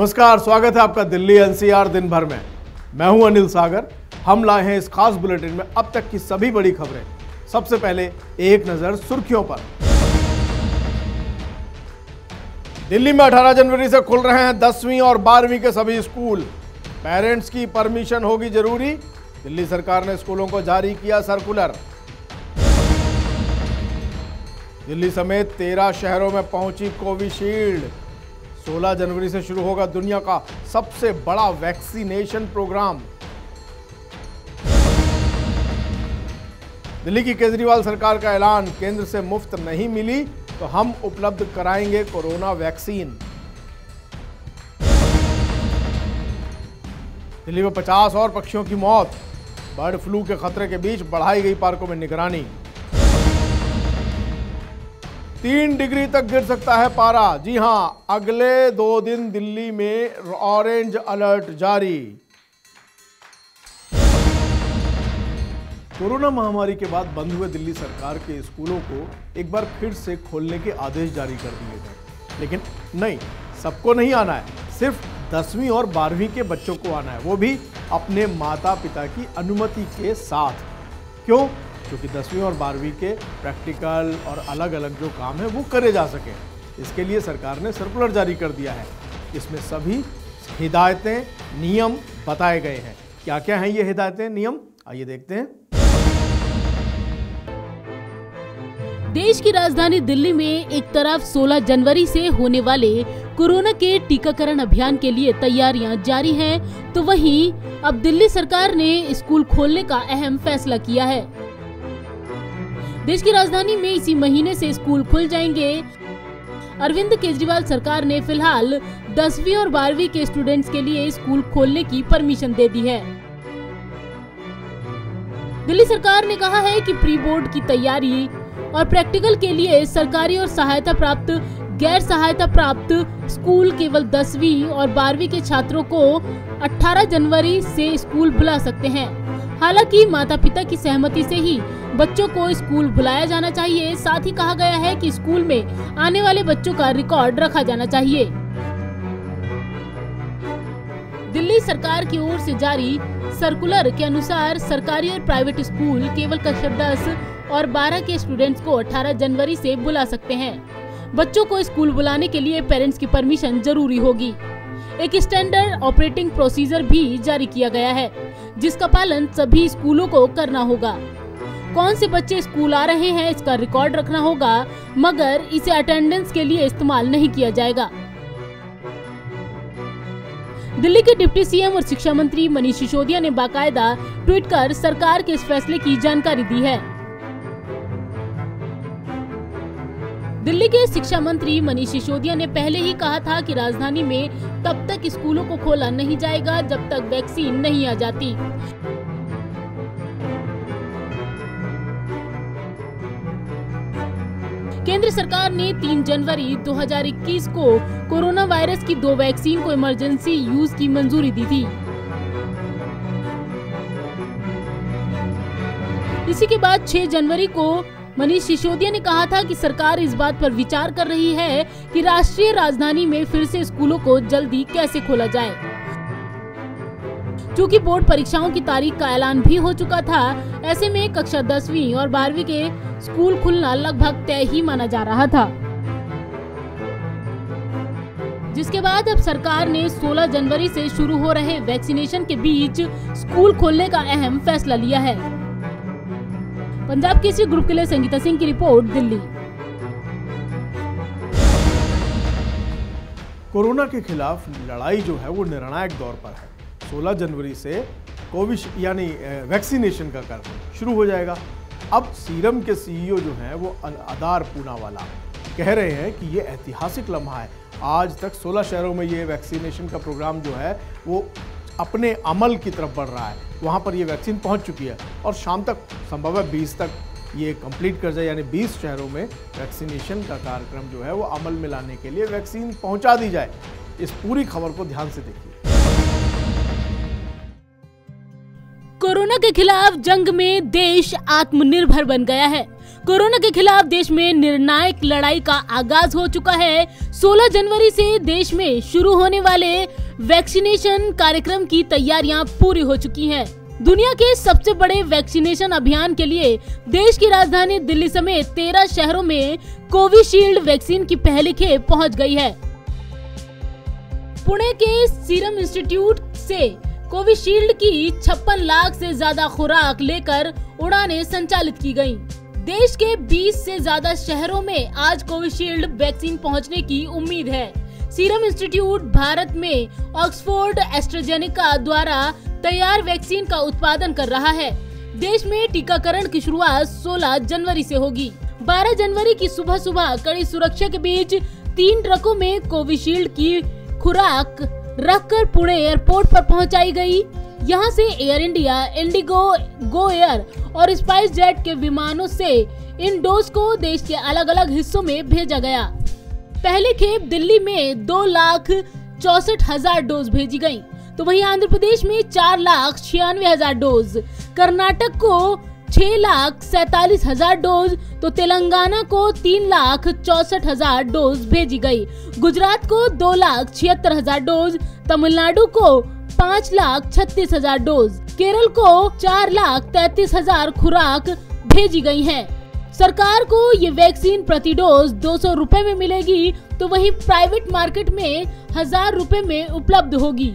नमस्कार, स्वागत है आपका दिल्ली एनसीआर दिन भर में। मैं हूं अनिल सागर। हम लाए हैं इस खास बुलेटिन में अब तक की सभी बड़ी खबरें। सबसे पहले एक नजर सुर्खियों पर। दिल्ली में 18 जनवरी से खुल रहे हैं 10वीं और 12वीं के सभी स्कूल। पेरेंट्स की परमिशन होगी जरूरी। दिल्ली सरकार ने स्कूलों को जारी किया सर्कुलर। दिल्ली समेत 13 शहरों में पहुंची कोविशील्ड। 16 जनवरी से शुरू होगा दुनिया का सबसे बड़ा वैक्सीनेशन प्रोग्राम। दिल्ली की केजरीवाल सरकार का ऐलान, केंद्र से मुफ्त नहीं मिली तो हम उपलब्ध कराएंगे कोरोना वैक्सीन। दिल्ली में 50 और पक्षियों की मौत। बर्ड फ्लू के खतरे के बीच बढ़ाई गई पार्कों में निगरानी। 3 डिग्री तक गिर सकता है पारा। जी हां, अगले 2 दिन दिल्ली में ऑरेंज अलर्ट जारी। कोरोना महामारी के बाद बंद हुए दिल्ली सरकार के स्कूलों को एक बार फिर से खोलने के आदेश जारी कर दिए गए, लेकिन नहीं, सबको नहीं आना है। सिर्फ 10वीं और 12वीं के बच्चों को आना है, वो भी अपने माता पिता की अनुमति के साथ। क्यों? क्योंकि 10वीं और 12वीं के प्रैक्टिकल और अलग अलग जो काम है वो करे जा सके। इसके लिए सरकार ने सर्कुलर जारी कर दिया है। इसमें सभी हिदायतें, नियम बताए गए हैं। क्या क्या हैं ये हिदायतें, नियम, आइए देखते हैं। देश की राजधानी दिल्ली में एक तरफ 16 जनवरी से होने वाले कोरोना के टीकाकरण अभियान के लिए तैयारियां जारी हैं, तो वहीं अब दिल्ली सरकार ने स्कूल खोलने का अहम फैसला किया है। देश की राजधानी में इसी महीने से स्कूल खुल जाएंगे। अरविंद केजरीवाल सरकार ने फिलहाल 10वीं और 12वीं के स्टूडेंट्स के लिए स्कूल खोलने की परमिशन दे दी है। दिल्ली सरकार ने कहा है कि प्री बोर्ड की तैयारी और प्रैक्टिकल के लिए सरकारी और सहायता प्राप्त, गैर सहायता प्राप्त स्कूल केवल 10वीं और 12वीं के छात्रों को 18 जनवरी से स्कूल बुला सकते हैं। हालांकि माता पिता की सहमति से ही बच्चों को स्कूल बुलाया जाना चाहिए। साथ ही कहा गया है कि स्कूल में आने वाले बच्चों का रिकॉर्ड रखा जाना चाहिए। दिल्ली सरकार की ओर से जारी सर्कुलर के अनुसार सरकारी और प्राइवेट स्कूल केवल कक्षा 10 और 12 के स्टूडेंट्स को 18 जनवरी से बुला सकते हैं। बच्चों को स्कूल बुलाने के लिए पेरेंट्स की परमिशन जरूरी होगी। एक स्टैंडर्ड ऑपरेटिंग प्रोसीजर भी जारी किया गया है, जिसका पालन सभी स्कूलों को करना होगा। कौन से बच्चे स्कूल आ रहे हैं इसका रिकॉर्ड रखना होगा, मगर इसे अटेंडेंस के लिए इस्तेमाल नहीं किया जाएगा। दिल्ली के डिप्टी सीएम और शिक्षा मंत्री मनीष सिसोदिया ने बाकायदा ट्वीट कर सरकार के इस फैसले की जानकारी दी है। दिल्ली के शिक्षा मंत्री मनीष सिसोदिया ने पहले ही कहा था कि राजधानी में तब तक स्कूलों को खोला नहीं जाएगा जब तक वैक्सीन नहीं आ जाती। केंद्र सरकार ने 3 जनवरी 2021 को कोरोना वायरस की 2 वैक्सीन को इमरजेंसी यूज की मंजूरी दी थी। इसी के बाद 6 जनवरी को मनीष सिसोदिया ने कहा था कि सरकार इस बात पर विचार कर रही है कि राष्ट्रीय राजधानी में फिर से स्कूलों को जल्दी कैसे खोला जाए। चूंकि बोर्ड परीक्षाओं की तारीख का ऐलान भी हो चुका था, ऐसे में कक्षा 10वीं और 12वीं के स्कूल खुलना लगभग तय ही माना जा रहा था। जिसके बाद अब सरकार ने 16 जनवरी से शुरू हो रहे वैक्सीनेशन के बीच स्कूल खोलने का अहम फैसला लिया है। पंजाब केसरी ग्रुप के लिए संगीता सिंह की रिपोर्ट, दिल्ली। कोरोना के खिलाफ लड़ाई जो है वो निर्णायक दौर पर है। 16 जनवरी से कोविशील्ड यानी वैक्सीनेशन का कार्य शुरू हो जाएगा। अब सीरम के सीईओ जो हैं वो अदार पूनावाला कह रहे हैं कि ये ऐतिहासिक लम्हा है। आज तक 16 शहरों में ये वैक्सीनेशन का प्रोग्राम जो है वो अपने अमल की तरफ बढ़ रहा है। वहाँ पर ये वैक्सीन पहुँच चुकी है और शाम तक, संभव है 20 तक ये कंप्लीट कर जाए, यानी 20 शहरों में वैक्सीनेशन का कार्यक्रम जो है वो अमल में लाने के लिए वैक्सीन पहुँचा दी जाए। इस पूरी खबर को ध्यान से देखिए। कोरोना के खिलाफ जंग में देश आत्मनिर्भर बन गया है। कोरोना के खिलाफ देश में निर्णायक लड़ाई का आगाज हो चुका है। 16 जनवरी से देश में शुरू होने वाले वैक्सीनेशन कार्यक्रम की तैयारियां पूरी हो चुकी हैं। दुनिया के सबसे बड़े वैक्सीनेशन अभियान के लिए देश की राजधानी दिल्ली समेत 13 शहरों में कोविशील्ड वैक्सीन की पहली खेप पहुंच गई है। पुणे के सीरम इंस्टीट्यूट से कोविशील्ड की 56 लाख से ज्यादा खुराक लेकर उड़ानें संचालित की गयी। देश के 20 से ज्यादा शहरों में आज कोविशील्ड वैक्सीन पहुंचने की उम्मीद है। सीरम इंस्टीट्यूट भारत में ऑक्सफोर्ड एस्ट्राजेनेका द्वारा तैयार वैक्सीन का उत्पादन कर रहा है। देश में टीकाकरण की शुरुआत 16 जनवरी से होगी। 12 जनवरी की सुबह सुबह कड़ी सुरक्षा के बीच 3 ट्रकों में कोविशील्ड की खुराक रखकर पुणे एयरपोर्ट पर पहुंचाई गई। यहां से air India, Indigo, Go Air और स्पाइस जेट के विमानों से इन डोज को देश के अलग अलग हिस्सों में भेजा गया। पहली खेप दिल्ली में 2,64,000 डोज भेजी गयी, तो वहीं आंध्र प्रदेश में 4,96,000 डोज, कर्नाटक को 6,47,000 डोज, तो तेलंगाना को 3,64,000 डोज भेजी गई। गुजरात को 2,76,000 डोज, तमिलनाडु को 5,36,000 डोज, केरल को 4,33,000 खुराक भेजी गई हैं। सरकार को ये वैक्सीन प्रति डोज 200 रुपए में मिलेगी, तो वहीं प्राइवेट मार्केट में 1,000 रुपए में उपलब्ध होगी।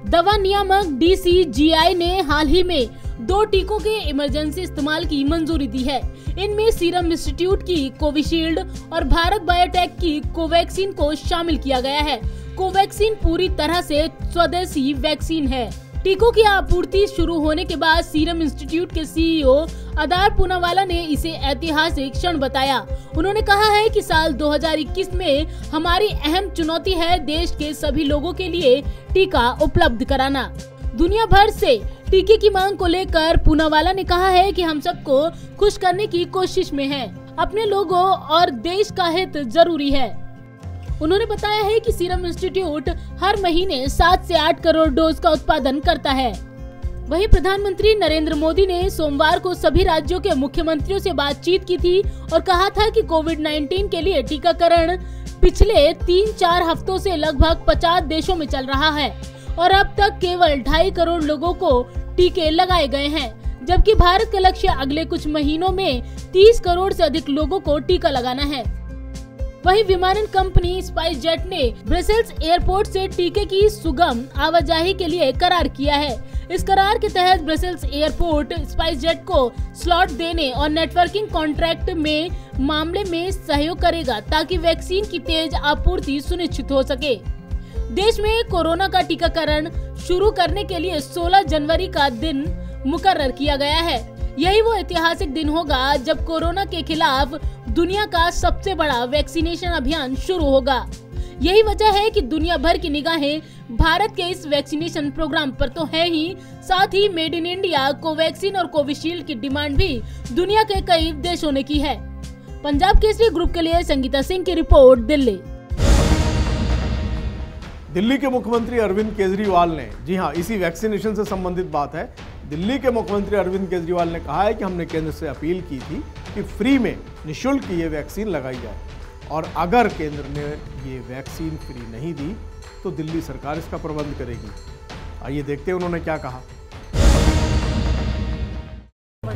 दवा नियामक DCGI ने हाल ही में 2 टीकों के इमरजेंसी इस्तेमाल की मंजूरी दी है। इनमें सीरम इंस्टीट्यूट की कोविशील्ड और भारत बायोटेक की कोवैक्सीन को शामिल किया गया है। कोवैक्सीन पूरी तरह से स्वदेशी वैक्सीन है। टीकों की आपूर्ति शुरू होने के बाद सीरम इंस्टीट्यूट के CEO अदार पूनावाला ने इसे ऐतिहासिक क्षण बताया। उन्होंने कहा है कि साल 2021 में हमारी अहम चुनौती है देश के सभी लोगों के लिए टीका उपलब्ध कराना। दुनिया भर से टीके की मांग को लेकर पूनावाला ने कहा है कि हम सबको खुश करने की कोशिश में हैं। अपने लोगों और देश का हित जरूरी है। उन्होंने बताया है कि सीरम इंस्टीट्यूट हर महीने 7 से 8 करोड़ डोज का उत्पादन करता है। वहीं प्रधानमंत्री नरेंद्र मोदी ने सोमवार को सभी राज्यों के मुख्यमंत्रियों से बातचीत की थी और कहा था कि कोविड-19 के लिए टीकाकरण पिछले 3-4 हफ्तों से लगभग 50 देशों में चल रहा है और अब तक केवल 2.5 करोड़ लोगों को टीके लगाए गए हैं, जबकि भारत का लक्ष्य अगले कुछ महीनों में 30 करोड़ से अधिक लोगों को टीका लगाना है। वहीं विमानन कंपनी स्पाइस जेट ने ब्रसेल्स एयरपोर्ट से टीके की सुगम आवाजाही के लिए करार किया है। इस करार के तहत ब्रसेल्स एयरपोर्ट स्पाइस जेट को स्लॉट देने और नेटवर्किंग कॉन्ट्रैक्ट में मामले में सहयोग करेगा ताकि वैक्सीन की तेज आपूर्ति सुनिश्चित हो सके। देश में कोरोना का टीकाकरण शुरू करने के लिए 16 जनवरी का दिन मुकर्रर किया गया है। यही वो ऐतिहासिक दिन होगा जब कोरोना के खिलाफ दुनिया का सबसे बड़ा वैक्सीनेशन अभियान शुरू होगा। यही वजह है कि दुनिया भर की निगाहें भारत के इस वैक्सीनेशन प्रोग्राम पर तो है ही, साथ he made in India Covaxin और कोविशील्ड की डिमांड भी दुनिया के कई देशों ने की है। पंजाब केसरी ग्रुप के लिए संगीता सिंह की रिपोर्ट, दिल्ली। दिल्ली के मुख्यमंत्री अरविंद केजरीवाल ने, जी हाँ, इसी वैक्सीनेशन से संबंधित बात है। दिल्ली के मुख्यमंत्री अरविंद केजरीवाल ने कहा है कि हमने केंद्र से अपील की थी कि फ्री में निःशुल्क ये वैक्सीन लगाई जाए और अगर केंद्र ने ये वैक्सीन फ्री नहीं दी तो दिल्ली सरकार इसका प्रबंध करेगी। आइए देखते हैं उन्होंने क्या कहा।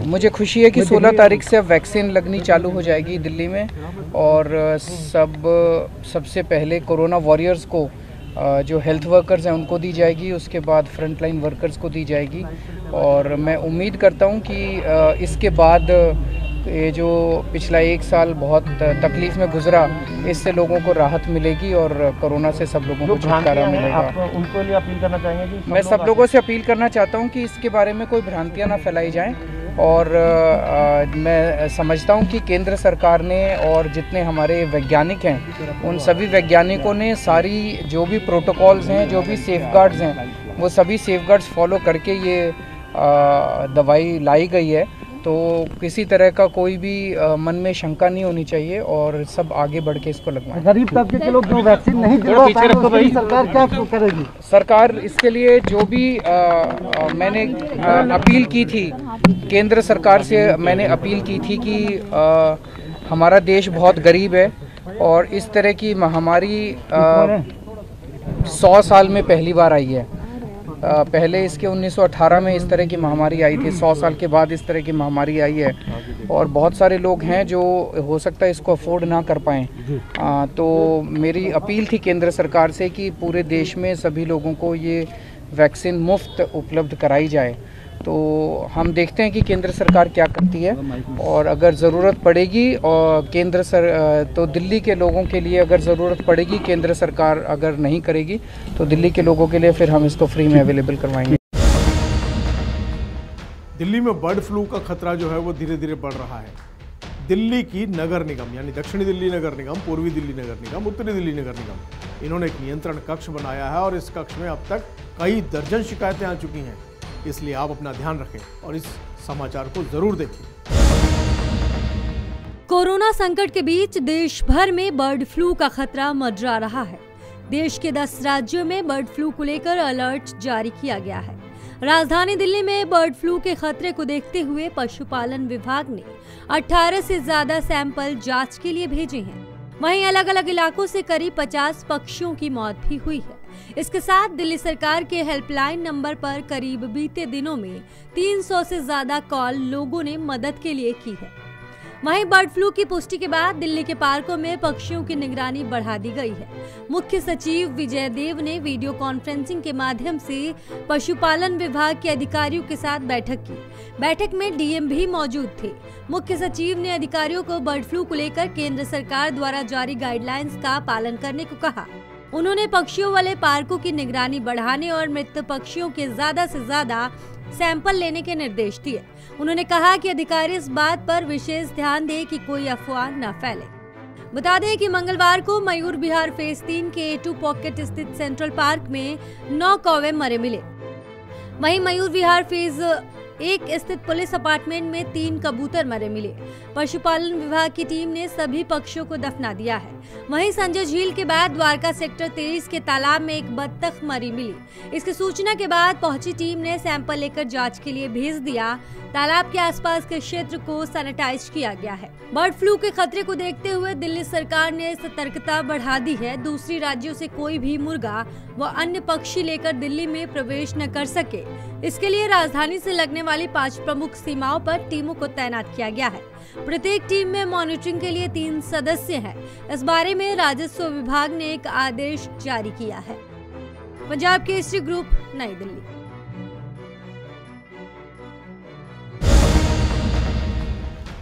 मुझे खुशी है कि 16 तारीख से अब वैक्सीन लगनी चालू हो जाएगी दिल्ली में और सबसे पहले कोरोना वॉरियर्स को जो हेल्थ वर्कर्स हैं उनको दी जाएगी, उसके बाद फ्रंटलाइन वर्कर्स को दी जाएगी और मैं उम्मीद करता हूं कि इसके बाद ये जो पिछला 1 साल बहुत तकलीफ में गुजरा, इससे लोगों को राहत मिलेगी और कोरोना से सब लोगों को छुटकारा मिलेगा। आप उनको लिए अपील करना चाहेंगे? मैं सब लोगों से अपील करना चाहता हूं कि इसके बारे में कोई भ्रांतियां ना फैलाई जाएं और मैं समझता हूं कि केंद्र सरकार ने और जितने हमारे वैज्ञानिक हैं उन सभी वैज्ञानिकों ने सारी जो भी प्रोटोकॉल्स हैं, जो भी सेफगार्ड्स हैं, वो सभी सेफगार्ड्स फॉलो करके ये दवाई लाई गई है तो किसी तरह का कोई भी मन में शंका नहीं होनी चाहिए और सब आगे बढ़ के इसको लगवाएं। गरीब तबके के लोग जो वैक्सीन नहीं दिलवा पाए उसके लिए सरकार क्या करेगी? सरकार इसके लिए जो भी मैंने अपील की थी केंद्र सरकार से, मैंने अपील की थी कि हमारा देश बहुत गरीब है और इस तरह की महामारी 100 साल में पहली बार आई है। पहले इसके 1918 में इस तरह की महामारी आई थी, 100 साल के बाद इस तरह की महामारी आई है और बहुत सारे लोग हैं जो हो सकता है इसको अफोर्ड ना कर पाएँ। तो मेरी अपील थी केंद्र सरकार से कि पूरे देश में सभी लोगों को ये वैक्सीन मुफ्त उपलब्ध कराई जाए। तो हम देखते हैं कि केंद्र सरकार क्या करती है और अगर ज़रूरत पड़ेगी और तो दिल्ली के लोगों के लिए अगर ज़रूरत पड़ेगी, केंद्र सरकार अगर नहीं करेगी तो दिल्ली के लोगों के लिए फिर हम इसको फ्री में अवेलेबल करवाएंगे। दिल्ली में बर्ड फ्लू का खतरा जो है वो धीरे धीरे बढ़ रहा है। दिल्ली की नगर निगम यानी दक्षिणी दिल्ली नगर निगम, पूर्वी दिल्ली नगर निगम, उत्तरी दिल्ली नगर निगम, इन्होंने एक नियंत्रण कक्ष बनाया है और इस कक्ष में अब तक कई दर्जन शिकायतें आ चुकी हैं। इसलिए आप अपना ध्यान रखें और इस समाचार को जरूर देखें। कोरोना संकट के बीच देश भर में बर्ड फ्लू का खतरा मंडरा रहा है। देश के 10 राज्यों में बर्ड फ्लू को लेकर अलर्ट जारी किया गया है। राजधानी दिल्ली में बर्ड फ्लू के खतरे को देखते हुए पशुपालन विभाग ने 18 से ज्यादा सैंपल जांच के लिए भेजे हैं। वहीं अलग अलग इलाकों से करीब 50 पक्षियों की मौत भी हुई है। इसके साथ दिल्ली सरकार के हेल्पलाइन नंबर पर करीब बीते दिनों में 300 से ज्यादा कॉल लोगों ने मदद के लिए की है। वहीं बर्ड फ्लू की पुष्टि के बाद दिल्ली के पार्कों में पक्षियों की निगरानी बढ़ा दी गई है। मुख्य सचिव विजय देव ने वीडियो कॉन्फ्रेंसिंग के माध्यम से पशुपालन विभाग के अधिकारियों के साथ बैठक की। बैठक में डीएम भी मौजूद थे। मुख्य सचिव ने अधिकारियों को बर्ड फ्लू को लेकर केंद्र सरकार द्वारा जारी गाइडलाइंस का पालन करने को कहा। उन्होंने पक्षियों वाले पार्कों की निगरानी बढ़ाने और मृत पक्षियों के ज्यादा से ज्यादा सैंपल लेने के निर्देश दिए। उन्होंने कहा कि अधिकारी इस बात पर विशेष ध्यान दें कि कोई अफवाह न फैले। बता दें कि मंगलवार को मयूर विहार फेज 3 के A2 पॉकेट स्थित सेंट्रल पार्क में 9 कौवे मरे मिले। वहीं मयूर विहार फेज 1 स्थित पुलिस अपार्टमेंट में 3 कबूतर मरे मिले। पशुपालन विभाग की टीम ने सभी पक्षियों को दफना दिया है। वहीं संजय झील के बाद द्वारका सेक्टर 23 के तालाब में एक बत्तख मरी मिली। इसकी सूचना के बाद पहुंची टीम ने सैंपल लेकर जांच के लिए भेज दिया। तालाब के आसपास के क्षेत्र को सैनिटाइज किया गया है। बर्ड फ्लू के खतरे को देखते हुए दिल्ली सरकार ने सतर्कता बढ़ा दी है। दूसरी राज्यों से कोई भी मुर्गा व अन्य पक्षी लेकर दिल्ली में प्रवेश न कर सके, इसके लिए राजधानी से लगने वाली 5 प्रमुख सीमाओं पर टीमों को तैनात किया गया है। प्रत्येक टीम में मॉनिटरिंग के लिए 3 सदस्य हैं। इस बारे में राजस्व विभाग ने एक आदेश जारी किया है। पंजाब केसरी ग्रुप, नई दिल्ली।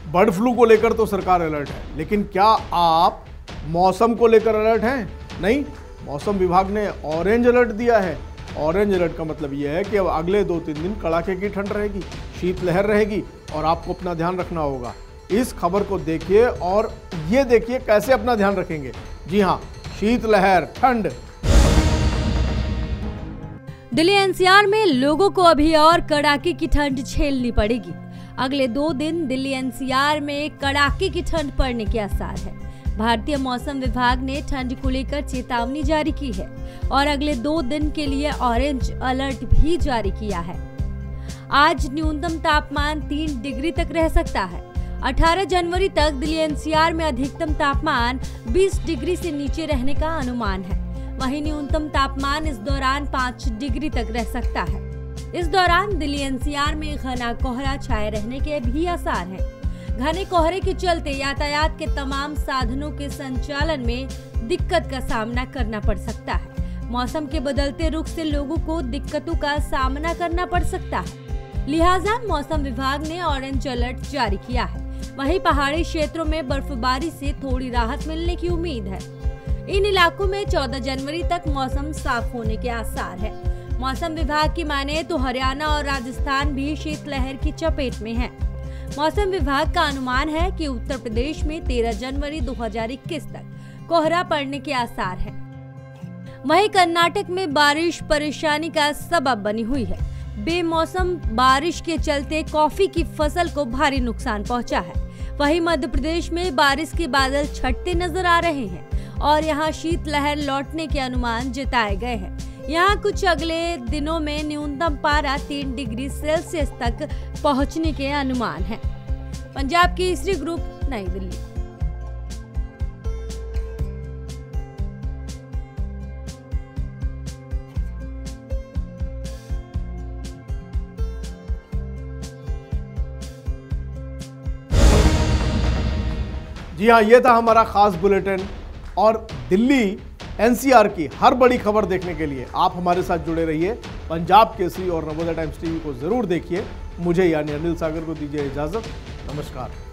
बर्ड फ्लू को लेकर तो सरकार अलर्ट है, लेकिन क्या आप मौसम को लेकर अलर्ट हैं? नहीं, मौसम विभाग ने ऑरेंज अलर्ट दिया है। ऑरेंज अलर्ट का मतलब यह है कि अब अगले 2-3 दिन कड़ाके की ठंड रहेगी, शीतलहर रहेगी और आपको अपना ध्यान रखना होगा। इस खबर को देखिए और ये देखिए कैसे अपना ध्यान रखेंगे। जी हाँ, शीतलहर, ठंड। दिल्ली एनसीआर में लोगों को अभी और कड़ाके की ठंड झेलनी पड़ेगी। अगले 2 दिन दिल्ली एनसीआर में कड़ाके की ठंड पड़ने के आसार है। भारतीय मौसम विभाग ने ठंड को लेकर चेतावनी जारी की है और अगले 2 दिन के लिए ऑरेंज अलर्ट भी जारी किया है। आज न्यूनतम तापमान 3 डिग्री तक रह सकता है। 18 जनवरी तक दिल्ली एनसीआर में अधिकतम तापमान 20 डिग्री से नीचे रहने का अनुमान है। वहीं न्यूनतम तापमान इस दौरान 5 डिग्री तक रह सकता है। इस दौरान दिल्ली एनसीआर में घना कोहरा छाए रहने के भी आसार हैं। घने कोहरे के चलते यातायात के तमाम साधनों के संचालन में दिक्कत का सामना करना पड़ सकता है। मौसम के बदलते रुख से लोगों को दिक्कतों का सामना करना पड़ सकता है, लिहाजा मौसम विभाग ने ऑरेंज अलर्ट जारी किया है। वहीं पहाड़ी क्षेत्रों में बर्फबारी से थोड़ी राहत मिलने की उम्मीद है। इन इलाकों में 14 जनवरी तक मौसम साफ होने के आसार है। मौसम विभाग की माने तो हरियाणा और राजस्थान भी शीतलहर की चपेट में है। मौसम विभाग का अनुमान है कि उत्तर प्रदेश में 13 जनवरी 2021 तक कोहरा पड़ने के आसार हैं। वहीं कर्नाटक में बारिश परेशानी का सबब बनी हुई है। बेमौसम बारिश के चलते कॉफी की फसल को भारी नुकसान पहुंचा है। वहीं मध्य प्रदेश में बारिश के बादल छटते नजर आ रहे हैं और यहां शीतलहर लौटने के अनुमान जताए गए हैं। यहां कुछ अगले दिनों में न्यूनतम पारा 3 डिग्री सेल्सियस तक पहुंचने के अनुमान है। पंजाब केसरी ग्रुप, नई दिल्ली। जी हाँ, ये था हमारा खास बुलेटिन। और दिल्ली एनसीआर की हर बड़ी खबर देखने के लिए आप हमारे साथ जुड़े रहिए। पंजाब केसरी और नवोदय टाइम्स टीवी को जरूर देखिए। मुझे यानी अनिल सागर को दीजिए इजाजत। नमस्कार।